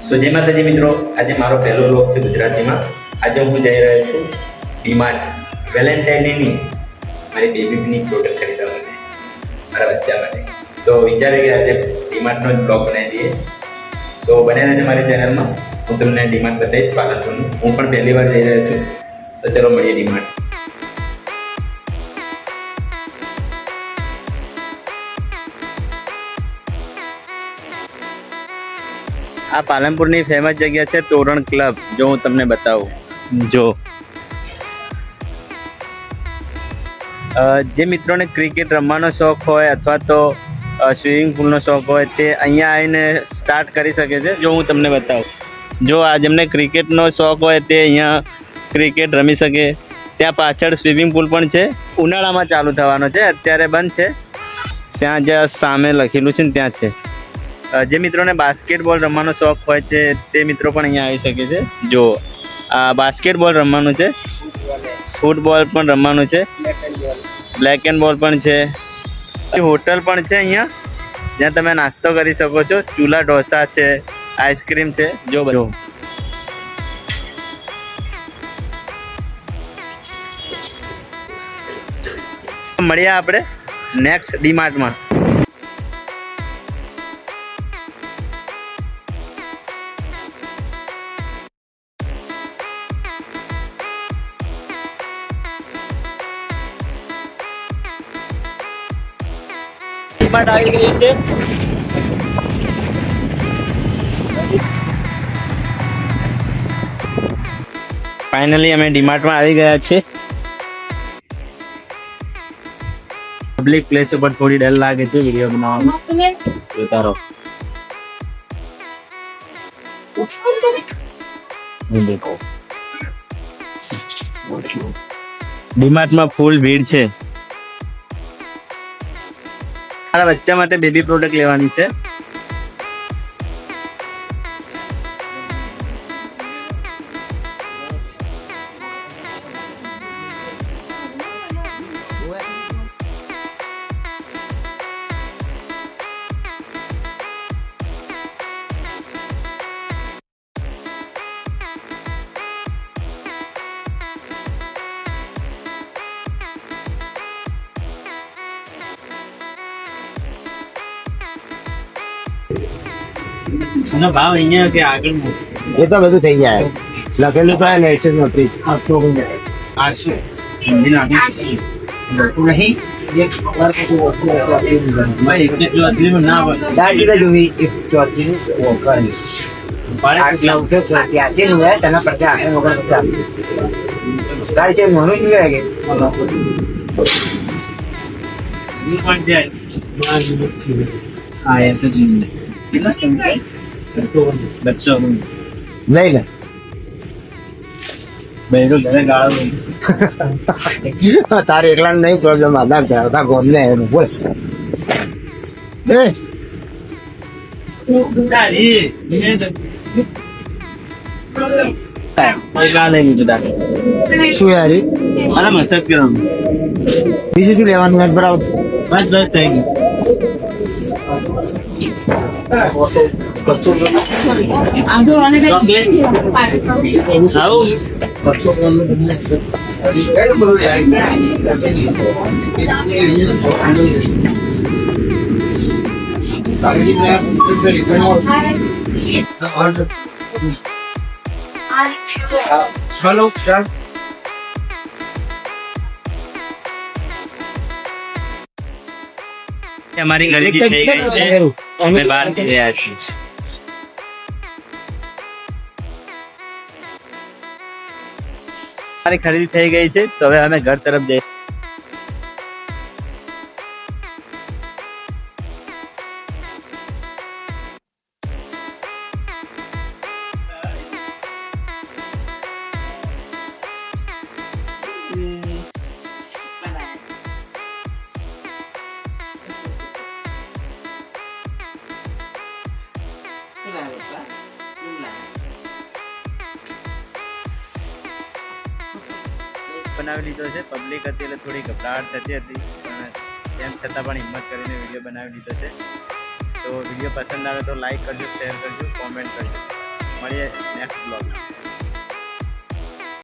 સો જય માતાજી મિત્રો, આજે મારો પહેલો બ્લોગ છે ગુજરાતીમાં. આજે હું જઈ રહ્યો છું ડીમાર્ટ વેલેન્ટાઇનની મારી બેબીની પ્રોડક્ટ ખરીદવા માટે, મારા બચ્ચા માટે. તો વિચારે કે આજે ડીમાર્ટનો જ બ્લોગ બનાવી દઈએ. તો બને રહેજો મારી ચેનલમાં. હું તમને ડીમાર્ટ બતાવીશ પાલનપુરનું. હું પણ પહેલી વાર જઈ રહ્યો છું. તો ચલો મળીએ ડીમાર્ટ. આ પાલનપુરની ફેમસ જગ્યા છે તોરણ ક્લબ. જો હું તમને બતાવું, જો જે મિત્રોને ક્રિકેટ રમવાનો શોખ હોય અથવા તો સ્વિમિંગ પુલનો શોખ હોય તે અહીંયા આવીને સ્ટાર્ટ કરી શકે છે. જો હું તમને બતાવું, જો આ જેમને ક્રિકેટનો શોખ હોય તે અહીંયા ક્રિકેટ રમી શકે. ત્યાં પાછળ સ્વિમિંગ પુલ પણ છે. ઉનાળામાં ચાલુ થવાનો છે, અત્યારે બંધ છે. ત્યાં જે સામે લખેલું છે ને ત્યાં છે. જે મિત્રોને બાસ્કેટબોલ રમવાનો શોખ હોય છે તે મિત્રો પણ અહીંયા આવી શકે છે. જો આ બાસ્કેટબોલ રમવાનું છે, ફૂટબોલ પણ રમવાનું છે, બ્લેક એન્ડ બોલ પણ છે. હોટલ પણ છે અહીંયા, જ્યાં તમે નાસ્તો કરી શકો છો. ચૂલા ઢોસા છે, આઈસ્ક્રીમ છે. જો બધું મળીએ આપણે નેક્સ્ટ ડીમાર્ટમાં. ડીમાર્ટ આવી ગઈ છે. ફાઇનલી અમે ડીમાર્ટમાં આવી ગયા છે. પબ્લિક પ્લેસ ઉપર થોડી ડર લાગે છે વિડીયો બનાવવામાં. જોતા રહો. ડીમાર્ટમાં ફૂલ ભીડ છે. મારા બચ્ચા માટે બેબી પ્રોડક્ટ લેવાની છે. એનો ભાવ અહીંયા કે આગળ એ તો બધું થઈ જાય. લખેલું તો લાઇસન્સ નથી. 800 હિન્દી નાખી નહીં એક વાર પછી ભાઈ એટલે જો અદલીમાં ના હોય દાડી જોવી એક ચોથી ઓકર પાડે 983 નું હે તેના પર આખે વગર ચાલ ગાડી છે મોનું જોઈએ કે ઈ પણ જાય આ એ તો જીને બચ્ચો લઈ લે બેરો ઘરે ગાળો તારે એકલા નહીં પ્રોબ્લેમ આદા કરતા ગોમને એનું બોલ એ દાડી એને તો એ ગાલે ની જુદા શું યારી અરે મસક કરમ બીજું શું લેવાનું હે બરાબર બસ બસ થઈ ગયું. ચલો ચાલ અમારી ખરીદી થઈ ગઈ છે. અમે બહાર જઈ રહ્યા છીએ. અમારી ખરીદી થઈ ગઈ છે, તો હવે અમે ઘર તરફ જઈએ. બનાવી લીધો છે. પબ્લિક હતી એટલે થોડી ગભરાટ થતી હતી, પણ તેમ છતાં પણ હિંમત કરીને વિડીયો બનાવી લીધો છે. તો વિડીયો પસંદ આવે તો લાઈક કરજો, શેર કરજો, કોમેન્ટ કરજો. મળીએ નેક્સ્ટ બ્લોગ.